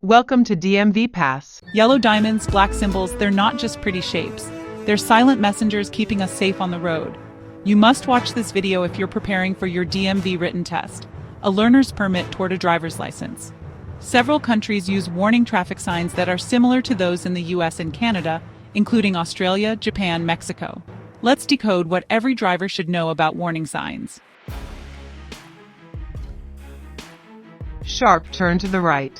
Welcome to DMV Pass. Yellow diamonds, black symbols, they're not just pretty shapes. They're silent messengers keeping us safe on the road. You must watch this video if you're preparing for your DMV written test, a learner's permit toward a driver's license. Several countries use warning traffic signs that are similar to those in the US and Canada, including Australia, Japan, Mexico. Let's decode what every driver should know about warning signs. Sharp turn to the right.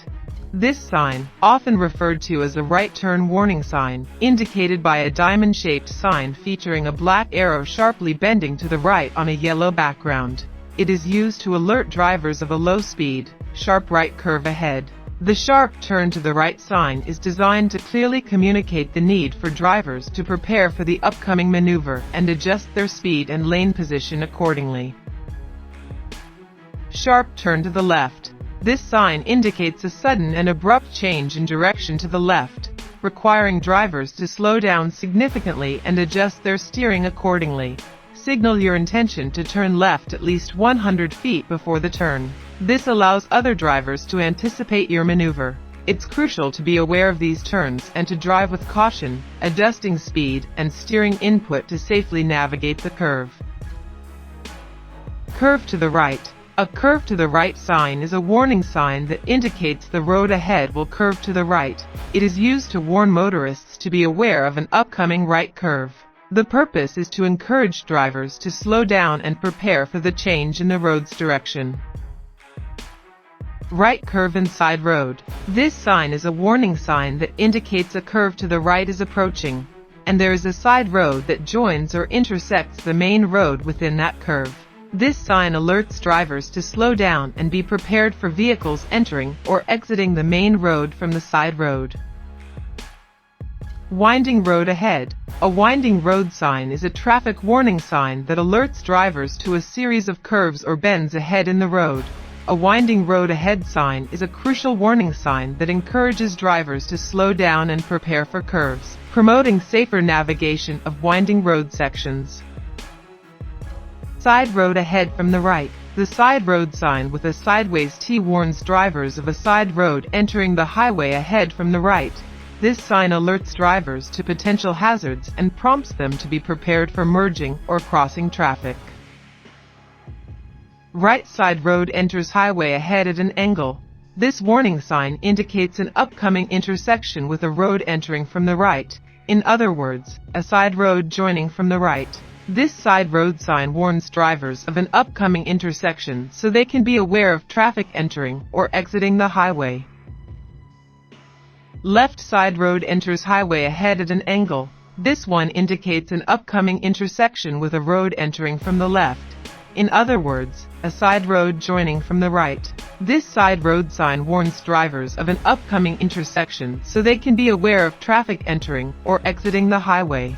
This sign, often referred to as a right turn warning sign, indicated by a diamond-shaped sign featuring a black arrow sharply bending to the right on a yellow background. It is used to alert drivers of a low-speed, sharp right curve ahead. The sharp turn to the right sign is designed to clearly communicate the need for drivers to prepare for the upcoming maneuver and adjust their speed and lane position accordingly. Sharp turn to the left. This sign indicates a sudden and abrupt change in direction to the left, requiring drivers to slow down significantly and adjust their steering accordingly. Signal your intention to turn left at least 100 feet before the turn. This allows other drivers to anticipate your maneuver. It's crucial to be aware of these turns and to drive with caution, adjusting speed and steering input to safely navigate the curve. Curve to the right. A curve to the right sign is a warning sign that indicates the road ahead will curve to the right. It is used to warn motorists to be aware of an upcoming right curve. The purpose is to encourage drivers to slow down and prepare for the change in the road's direction. Right curve and side road. This sign is a warning sign that indicates a curve to the right is approaching, and there is a side road that joins or intersects the main road within that curve. This sign alerts drivers to slow down and be prepared for vehicles entering or exiting the main road from the side road. Winding road ahead. A winding road sign is a traffic warning sign that alerts drivers to a series of curves or bends ahead in the road. A winding road ahead sign is a crucial warning sign that encourages drivers to slow down and prepare for curves, promoting safer navigation of winding road sections. Side road ahead from the right. The side road sign with a sideways T warns drivers of a side road entering the highway ahead from the right. This sign alerts drivers to potential hazards and prompts them to be prepared for merging or crossing traffic. Right side road enters highway ahead at an angle. This warning sign indicates an upcoming intersection with a road entering from the right. In other words, a side road joining from the right. This side road sign warns drivers of an upcoming intersection so they can be aware of traffic entering or exiting the highway. Left side road enters highway ahead at an angle. This one indicates an upcoming intersection with a road entering from the left. In other words, a side road joining from the right. This side road sign warns drivers of an upcoming intersection so they can be aware of traffic entering or exiting the highway.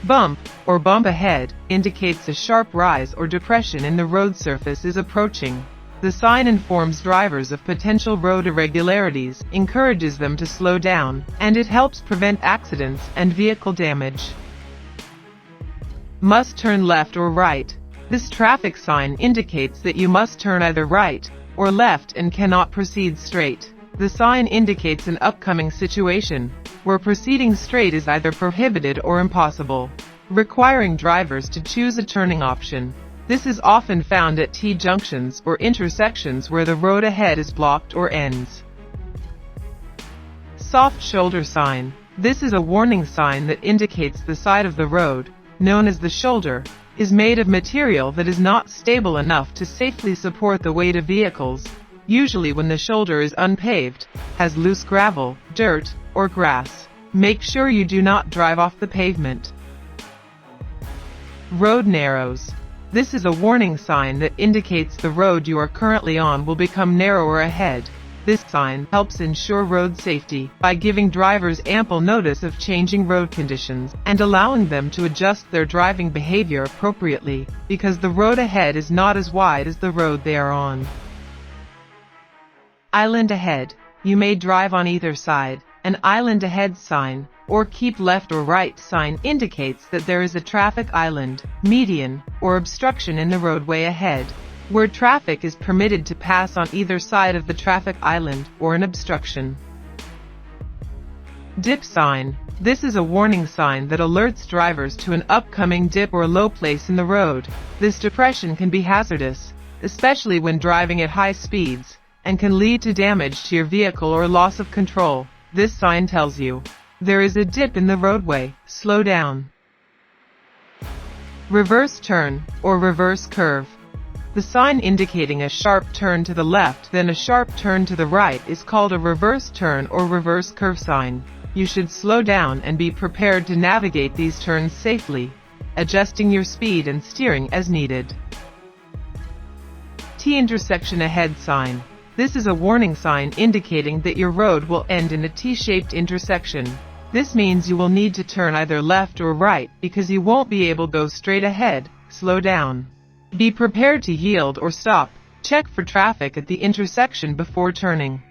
Bump, or bump ahead, indicates a sharp rise or depression in the road surface is approaching. The sign informs drivers of potential road irregularities, encourages them to slow down, and it helps prevent accidents and vehicle damage. Must turn left or right. This traffic sign indicates that you must turn either right or left and cannot proceed straight. The sign indicates an upcoming situation where proceeding straight is either prohibited or impossible, requiring drivers to choose a turning option. This is often found at T-junctions or intersections where the road ahead is blocked or ends. Soft shoulder sign. This is a warning sign that indicates the side of the road, known as the shoulder, is made of material that is not stable enough to safely support the weight of vehicles, usually when the shoulder is unpaved, has loose gravel, dirt, or grass. Make sure you do not drive off the pavement. Road narrows. This is a warning sign that indicates the road you are currently on will become narrower ahead. This sign helps ensure road safety by giving drivers ample notice of changing road conditions and allowing them to adjust their driving behavior appropriately because the road ahead is not as wide as the road they are on. Island ahead. You may drive on either side. An island ahead sign, or keep left or right sign indicates that there is a traffic island, median, or obstruction in the roadway ahead. where traffic is permitted to pass on either side of the traffic island or an obstruction. Dip sign. This is a warning sign that alerts drivers to an upcoming dip or low place in the road. This depression can be hazardous, especially when driving at high speeds, and can lead to damage to your vehicle or loss of control. This sign tells you there is a dip in the roadway. Slow down. Reverse turn or reverse curve. The sign indicating a sharp turn to the left then a sharp turn to the right is called a reverse turn or reverse curve sign. You should slow down and be prepared to navigate these turns safely, adjusting your speed and steering as needed. T intersection ahead sign. This is a warning sign indicating that your road will end in a T-shaped intersection. This means you will need to turn either left or right because you won't be able to go straight ahead. Slow down. Be prepared to yield or stop. Check for traffic at the intersection before turning.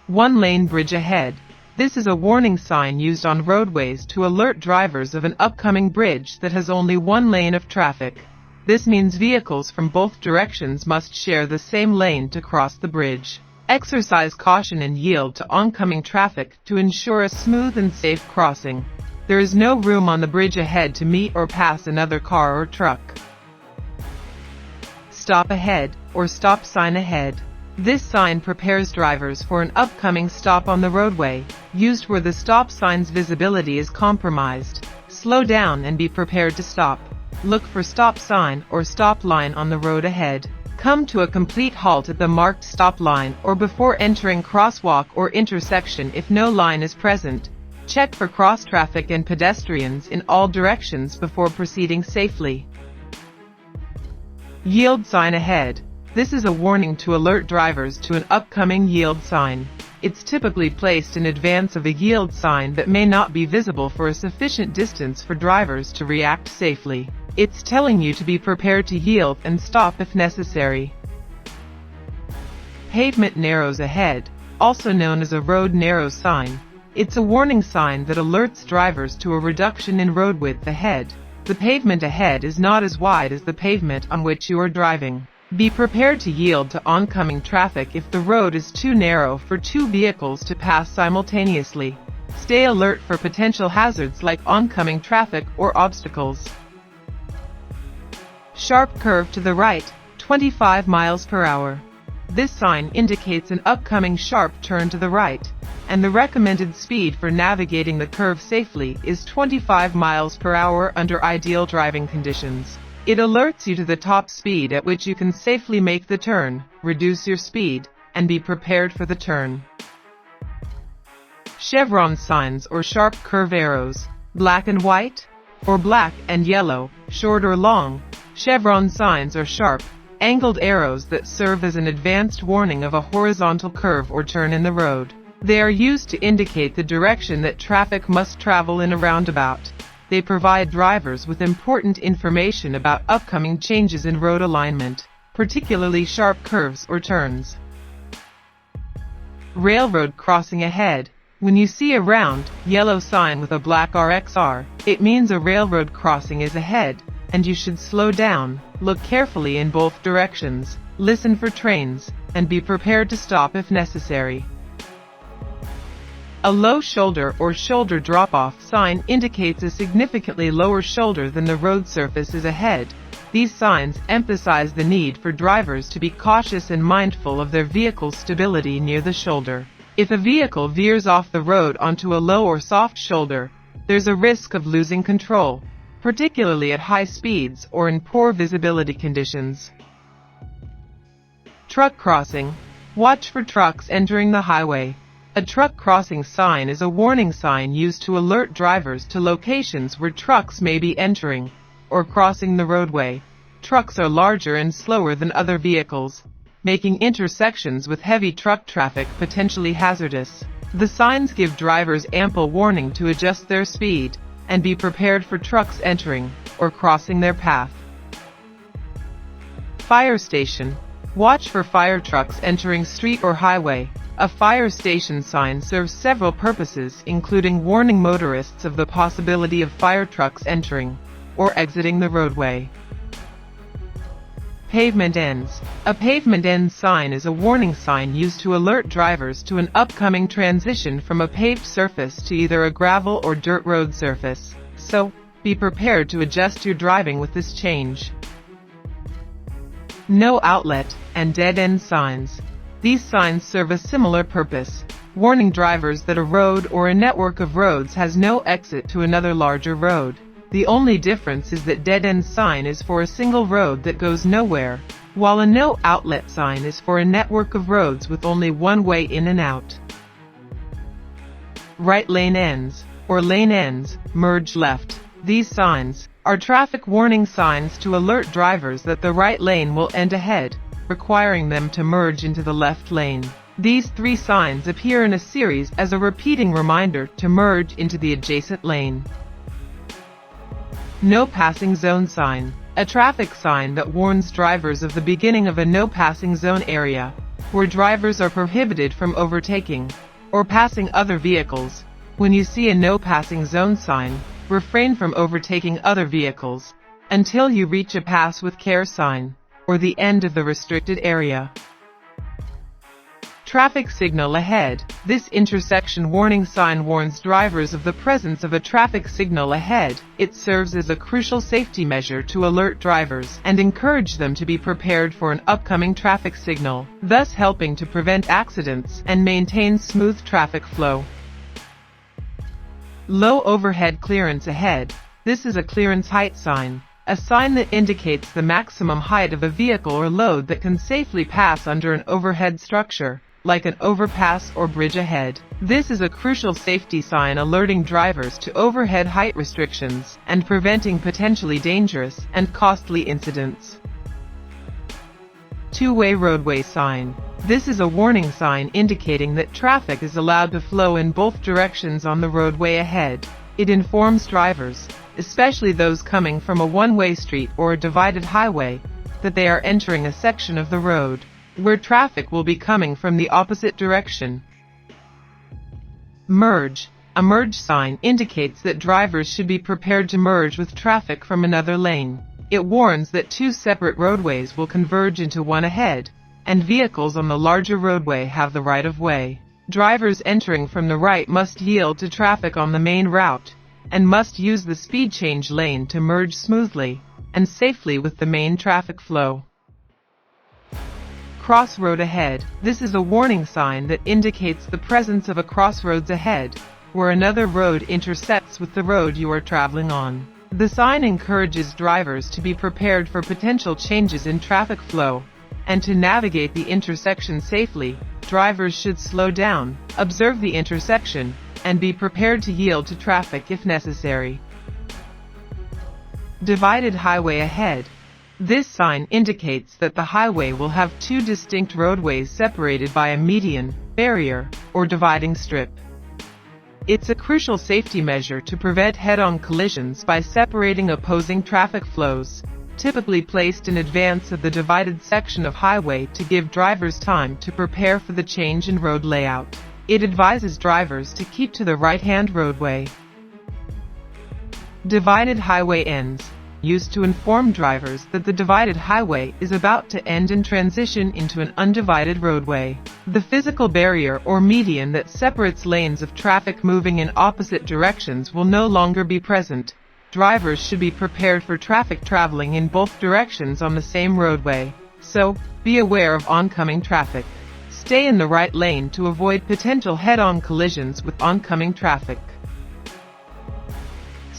One-lane bridge ahead. This is a warning sign used on roadways to alert drivers of an upcoming bridge that has only one lane of traffic. This means vehicles from both directions must share the same lane to cross the bridge. Exercise caution and yield to oncoming traffic to ensure a smooth and safe crossing. There is no room on the bridge ahead to meet or pass another car or truck. Stop ahead or stop sign ahead. This sign prepares drivers for an upcoming stop on the roadway, used where the stop sign's visibility is compromised. Slow down and be prepared to stop. Look for stop sign or stop line on the road ahead. Come to a complete halt at the marked stop line or before entering crosswalk or intersection if no line is present. Check for cross traffic and pedestrians in all directions before proceeding safely. Yield sign ahead. This is a warning to alert drivers to an upcoming yield sign. It's typically placed in advance of a yield sign that may not be visible for a sufficient distance for drivers to react safely. It's telling you to be prepared to yield and stop if necessary. Pavement narrows ahead, also known as a road narrow sign. It's a warning sign that alerts drivers to a reduction in road width ahead. The pavement ahead is not as wide as the pavement on which you are driving. Be prepared to yield to oncoming traffic if the road is too narrow for two vehicles to pass simultaneously. Stay alert for potential hazards like oncoming traffic or obstacles. Sharp curve to the right, 25 miles per hour. This sign indicates an upcoming sharp turn to the right, and the recommended speed for navigating the curve safely is 25 miles per hour under ideal driving conditions. It alerts you to the top speed at which you can safely make the turn, reduce your speed, and be prepared for the turn. Chevron signs or sharp curve arrows, black and white, or black and yellow, short or long. Chevron signs are sharp, angled arrows that serve as an advanced warning of a horizontal curve or turn in the road. They are used to indicate the direction that traffic must travel in a roundabout. They provide drivers with important information about upcoming changes in road alignment, particularly sharp curves or turns. Railroad crossing ahead. When you see a round, yellow sign with a black RXR, it means a railroad crossing is ahead, and you should slow down, look carefully in both directions, listen for trains, and be prepared to stop if necessary. A low shoulder or shoulder drop-off sign indicates a significantly lower shoulder than the road surface is ahead. These signs emphasize the need for drivers to be cautious and mindful of their vehicle's stability near the shoulder. If a vehicle veers off the road onto a low or soft shoulder, there's a risk of losing control, particularly at high speeds or in poor visibility conditions. Truck crossing. Watch for trucks entering the highway. A truck crossing sign is a warning sign used to alert drivers to locations where trucks may be entering or crossing the roadway. Trucks are larger and slower than other vehicles, making intersections with heavy truck traffic potentially hazardous. The signs give drivers ample warning to adjust their speed and be prepared for trucks entering or crossing their path. Fire station. Watch for fire trucks entering street or highway. A fire station sign serves several purposes, including warning motorists of the possibility of fire trucks entering or exiting the roadway. Pavement ends. A pavement end sign is a warning sign used to alert drivers to an upcoming transition from a paved surface to either a gravel or dirt road surface. So, be prepared to adjust your driving with this change. No outlet and dead end signs. These signs serve a similar purpose, warning drivers that a road or a network of roads has no exit to another larger road. The only difference is that dead-end sign is for a single road that goes nowhere, while a no outlet sign is for a network of roads with only one way in and out. Right lane ends, or lane ends, merge left. These signs are traffic warning signs to alert drivers that the right lane will end ahead, requiring them to merge into the left lane. These three signs appear in a series as a repeating reminder to merge into the adjacent lane. No passing zone sign. A traffic sign that warns drivers of the beginning of a no passing zone area, where drivers are prohibited from overtaking or passing other vehicles. When you see a no passing zone sign, refrain from overtaking other vehicles until you reach a pass with care sign or the end of the restricted area. Traffic signal ahead. This intersection warning sign warns drivers of the presence of a traffic signal ahead. It serves as a crucial safety measure to alert drivers and encourage them to be prepared for an upcoming traffic signal, thus helping to prevent accidents and maintain smooth traffic flow. Low overhead clearance ahead. This is a clearance height sign, a sign that indicates the maximum height of a vehicle or load that can safely pass under an overhead structure, like an overpass or bridge ahead. This is a crucial safety sign alerting drivers to overhead height restrictions and preventing potentially dangerous and costly incidents. Two-way roadway sign. This is a warning sign indicating that traffic is allowed to flow in both directions on the roadway ahead. It informs drivers, especially those coming from a one-way street or a divided highway, that they are entering a section of the road where traffic will be coming from the opposite direction. Merge. A merge sign indicates that drivers should be prepared to merge with traffic from another lane. It warns that two separate roadways will converge into one ahead, and vehicles on the larger roadway have the right of way. Drivers entering from the right must yield to traffic on the main route, and must use the speed change lane to merge smoothly and safely with the main traffic flow. Crossroad ahead. This is a warning sign that indicates the presence of a crossroads ahead, where another road intersects with the road you are traveling on. The sign encourages drivers to be prepared for potential changes in traffic flow, and to navigate the intersection safely. Drivers should slow down, observe the intersection, and be prepared to yield to traffic if necessary. Divided highway ahead. This sign indicates that the highway will have two distinct roadways separated by a median, barrier, or dividing strip. It's a crucial safety measure to prevent head-on collisions by separating opposing traffic flows, typically placed in advance of the divided section of highway to give drivers time to prepare for the change in road layout. It advises drivers to keep to the right-hand roadway. Divided highway ends. Used to inform drivers that the divided highway is about to end and transition into an undivided roadway. The physical barrier or median that separates lanes of traffic moving in opposite directions will no longer be present. Drivers should be prepared for traffic traveling in both directions on the same roadway, so be aware of oncoming traffic. Stay in the right lane to avoid potential head-on collisions with oncoming traffic.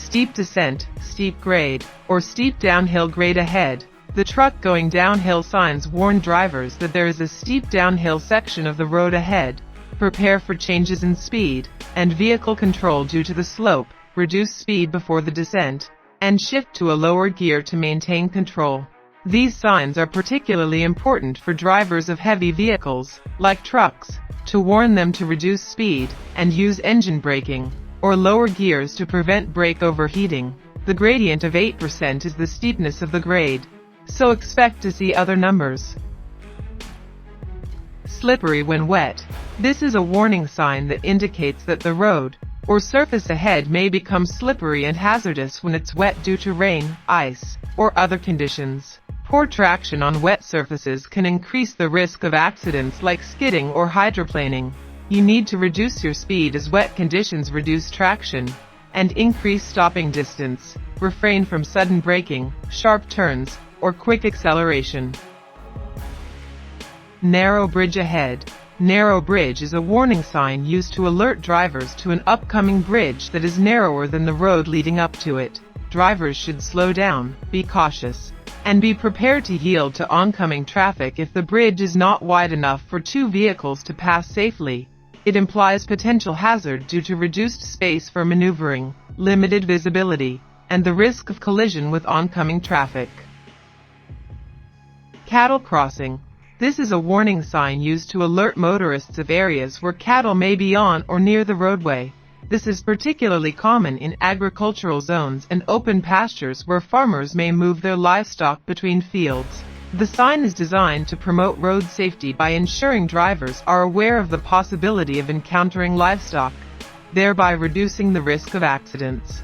Steep descent, steep grade, or steep downhill grade ahead. The truck going downhill signs warn drivers that there is a steep downhill section of the road ahead. Prepare for changes in speed and vehicle control due to the slope. Reduce speed before the descent, and shift to a lower gear to maintain control. These signs are particularly important for drivers of heavy vehicles, like trucks, to warn them to reduce speed and use engine braking or lower gears to prevent brake overheating. The gradient of 8% is the steepness of the grade, so expect to see other numbers. Slippery when wet. This is a warning sign that indicates that the road or surface ahead may become slippery and hazardous when it's wet due to rain, ice, or other conditions. Poor traction on wet surfaces can increase the risk of accidents like skidding or hydroplaning. You need to reduce your speed as wet conditions reduce traction and increase stopping distance. Refrain from sudden braking, sharp turns, or quick acceleration. Narrow bridge ahead. Narrow bridge is a warning sign used to alert drivers to an upcoming bridge that is narrower than the road leading up to it. Drivers should slow down, be cautious, and be prepared to yield to oncoming traffic if the bridge is not wide enough for two vehicles to pass safely. It implies potential hazard due to reduced space for maneuvering, limited visibility, and the risk of collision with oncoming traffic. Cattle crossing. This is a warning sign used to alert motorists of areas where cattle may be on or near the roadway. This is particularly common in agricultural zones and open pastures where farmers may move their livestock between fields. The sign is designed to promote road safety by ensuring drivers are aware of the possibility of encountering livestock, thereby reducing the risk of accidents.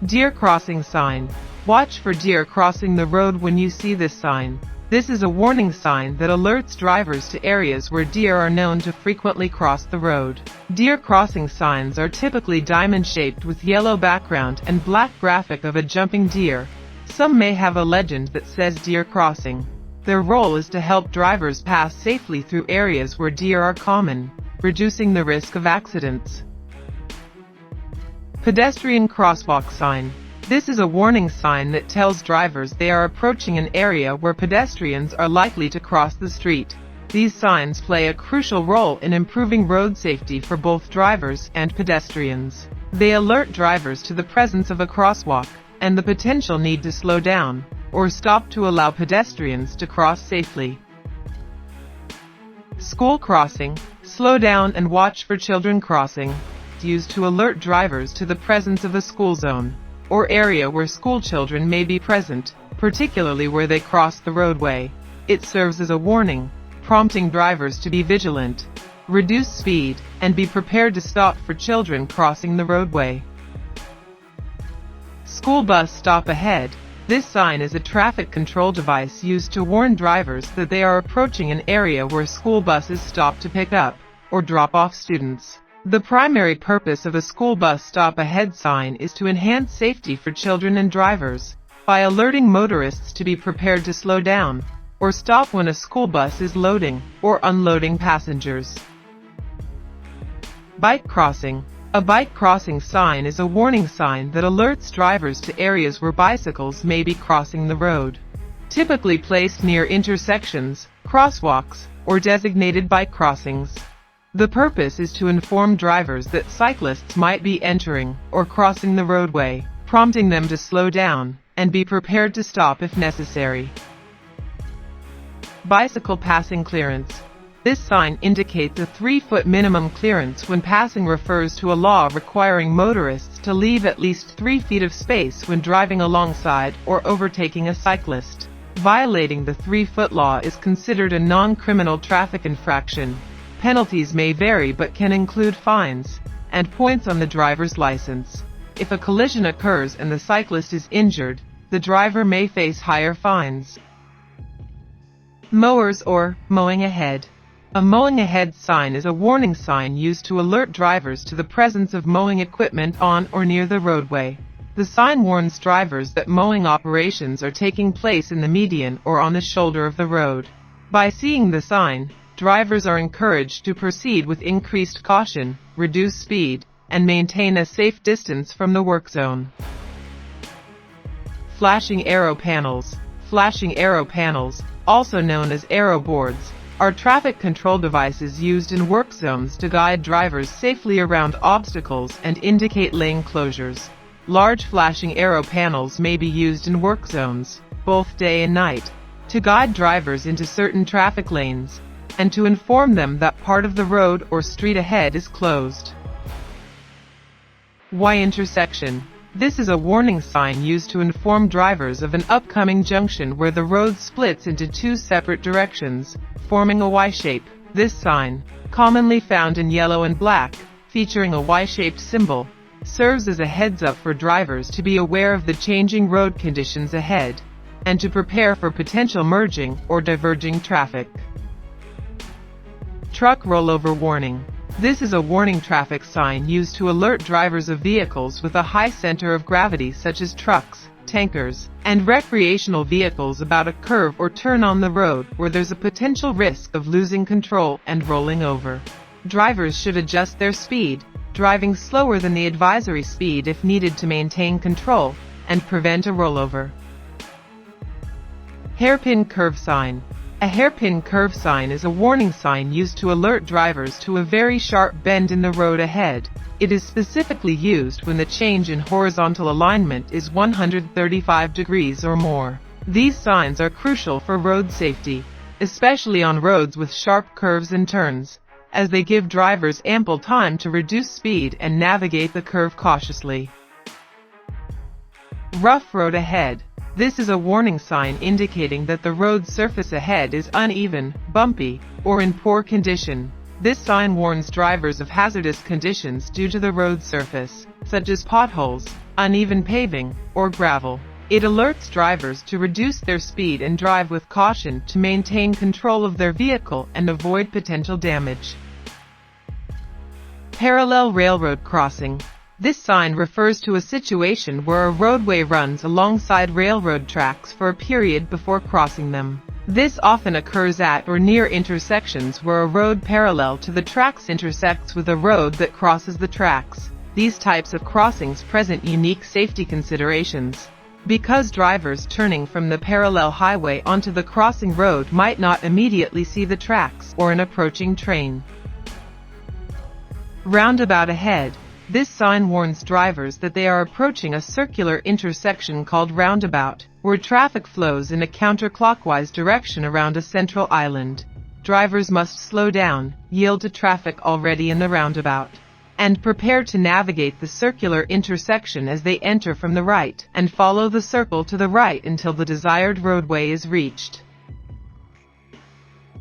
Deer crossing sign. Watch for deer crossing the road when you see this sign. This is a warning sign that alerts drivers to areas where deer are known to frequently cross the road. Deer crossing signs are typically diamond-shaped with yellow background and black graphic of a jumping deer. Some may have a legend that says deer crossing. Their role is to help drivers pass safely through areas where deer are common, reducing the risk of accidents. Pedestrian crosswalk sign. This is a warning sign that tells drivers they are approaching an area where pedestrians are likely to cross the street. These signs play a crucial role in improving road safety for both drivers and pedestrians. They alert drivers to the presence of a crosswalk and the potential need to slow down or stop to allow pedestrians to cross safely. School crossing. Slow down and watch for children crossing. It's used to alert drivers to the presence of a school zone or area where school children may be present, particularly where they cross the roadway. It serves as a warning, prompting drivers to be vigilant, reduce speed, and be prepared to stop for children crossing the roadway. School bus stop ahead. This sign is a traffic control device used to warn drivers that they are approaching an area where school buses stop to pick up or drop off students. The primary purpose of a school bus stop ahead sign is to enhance safety for children and drivers by alerting motorists to be prepared to slow down or stop when a school bus is loading or unloading passengers. Bike crossing. A bike crossing sign is a warning sign that alerts drivers to areas where bicycles may be crossing the road. Typically placed near intersections, crosswalks, or designated bike crossings. The purpose is to inform drivers that cyclists might be entering or crossing the roadway, prompting them to slow down and be prepared to stop if necessary. Bicycle passing clearance. This sign indicates a 3-foot minimum clearance when passing refers to a law requiring motorists to leave at least 3 feet of space when driving alongside or overtaking a cyclist. Violating the 3-foot law is considered a non-criminal traffic infraction. Penalties may vary but can include fines and points on the driver's license. If a collision occurs and the cyclist is injured, the driver may face higher fines. Mowers or mowing ahead. A mowing ahead sign is a warning sign used to alert drivers to the presence of mowing equipment on or near the roadway. The sign warns drivers that mowing operations are taking place in the median or on the shoulder of the road. By seeing the sign, drivers are encouraged to proceed with increased caution, reduce speed, and maintain a safe distance from the work zone. Flashing arrow panels. Flashing arrow panels, also known as arrow boards, are traffic control devices used in work zones to guide drivers safely around obstacles and indicate lane closures. Large flashing arrow panels may be used in work zones, both day and night, to guide drivers into certain traffic lanes, and to inform them that part of the road or street ahead is closed. Y intersection. This is a warning sign used to inform drivers of an upcoming junction where the road splits into 2 separate directions, forming a Y shape. This sign, commonly found in yellow and black, featuring a Y-shaped symbol, serves as a heads-up for drivers to be aware of the changing road conditions ahead. and to prepare for potential merging or diverging traffic. Truck rollover warning. This is a warning traffic sign used to alert drivers of vehicles with a high center of gravity such as trucks, tankers, and recreational vehicles about a curve or turn on the road where there's a potential risk of losing control and rolling over. Drivers should adjust their speed, driving slower than the advisory speed if needed to maintain control and prevent a rollover. Hairpin curve sign. A hairpin curve sign is a warning sign used to alert drivers to a very sharp bend in the road ahead. It is specifically used when the change in horizontal alignment is 135 degrees or more. These signs are crucial for road safety, especially on roads with sharp curves and turns, as they give drivers ample time to reduce speed and navigate the curve cautiously. Rough road ahead. This is a warning sign indicating that the road surface ahead is uneven, bumpy, or in poor condition. This sign warns drivers of hazardous conditions due to the road surface, such as potholes, uneven paving, or gravel. It alerts drivers to reduce their speed and drive with caution to maintain control of their vehicle and avoid potential damage. Parallel railroad crossing. This sign refers to a situation where a roadway runs alongside railroad tracks for a period before crossing them. This often occurs at or near intersections where a road parallel to the tracks intersects with a road that crosses the tracks. These types of crossings present unique safety considerations, because drivers turning from the parallel highway onto the crossing road might not immediately see the tracks or an approaching train. Roundabout ahead. This sign warns drivers that they are approaching a circular intersection called Roundabout, where traffic flows in a counterclockwise direction around a central island. Drivers must slow down, yield to traffic already in the roundabout, and prepare to navigate the circular intersection as they enter from the right, and follow the circle to the right until the desired roadway is reached.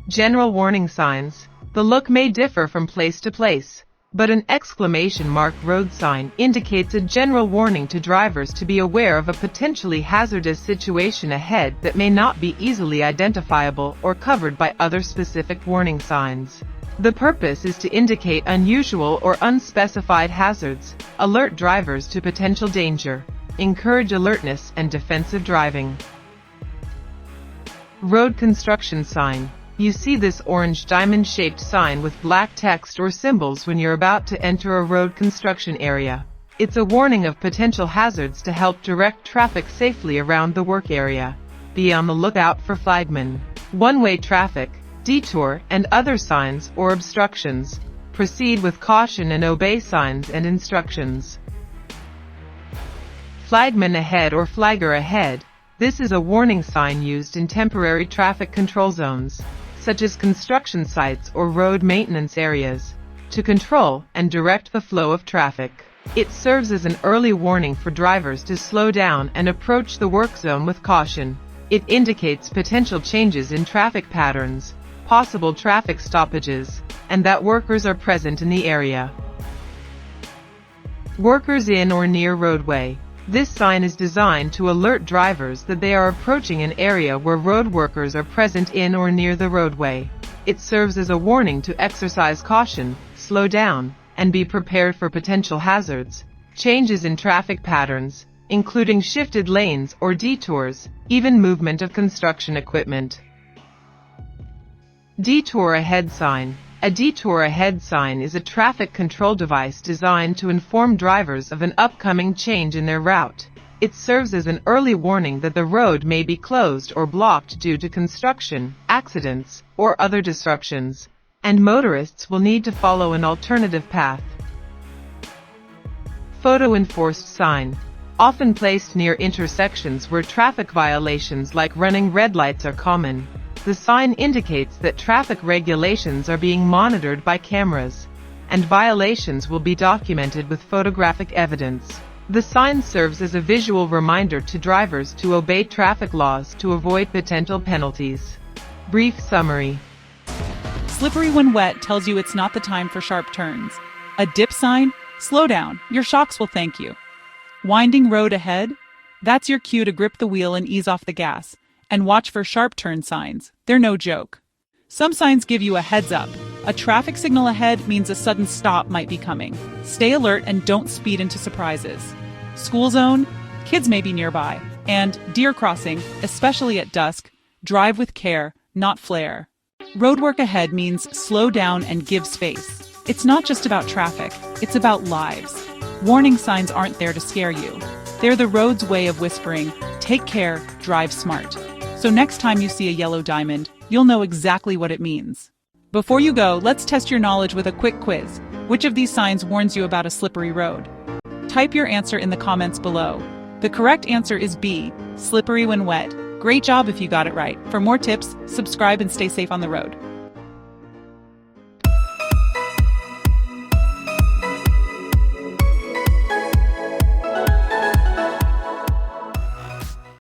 General warning signs. The look may differ from place to place, but an exclamation mark road sign indicates a general warning to drivers to be aware of a potentially hazardous situation ahead that may not be easily identifiable or covered by other specific warning signs. The purpose is to indicate unusual or unspecified hazards, alert drivers to potential danger, encourage alertness and defensive driving. Road construction sign. You see this orange diamond-shaped sign with black text or symbols when you're about to enter a road construction area. It's a warning of potential hazards to help direct traffic safely around the work area. Be on the lookout for flagmen, one-way traffic, detour, and other signs or obstructions. Proceed with caution and obey signs and instructions. Flagman ahead or flagger ahead. This is a warning sign used in temporary traffic control zones, such as construction sites or road maintenance areas, to control and direct the flow of traffic. It serves as an early warning for drivers to slow down and approach the work zone with caution. It indicates potential changes in traffic patterns, possible traffic stoppages, and that workers are present in the area. Workers in or near roadway. This sign is designed to alert drivers that they are approaching an area where road workers are present in or near the roadway. It serves as a warning to exercise caution, slow down, and be prepared for potential hazards, changes in traffic patterns, including shifted lanes or detours, even movement of construction equipment. Detour ahead sign. A detour ahead sign is a traffic control device designed to inform drivers of an upcoming change in their route. It serves as an early warning that the road may be closed or blocked due to construction, accidents, or other disruptions, and motorists will need to follow an alternative path. Photo enforced sign. Often placed near intersections where traffic violations like running red lights are common. The sign indicates that traffic regulations are being monitored by cameras, and violations will be documented with photographic evidence. The sign serves as a visual reminder to drivers to obey traffic laws to avoid potential penalties. Brief summary. Slippery when wet tells you it's not the time for sharp turns. A dip sign? Slow down, your shocks will thank you. Winding road ahead? That's your cue to grip the wheel and ease off the gas. And watch for sharp turn signs. They're no joke. Some signs give you a heads up. A traffic signal ahead means a sudden stop might be coming. Stay alert and don't speed into surprises. School zone, kids may be nearby. And deer crossing, especially at dusk, drive with care, not flare. Roadwork ahead means slow down and give space. It's not just about traffic, it's about lives. Warning signs aren't there to scare you. They're the road's way of whispering, take care, drive smart. So next time you see a yellow diamond, you'll know exactly what it means. Before you go, let's test your knowledge with a quick quiz. Which of these signs warns you about a slippery road? Type your answer in the comments below. The correct answer is B, slippery when wet. Great job if you got it right. For more tips, subscribe and stay safe on the road.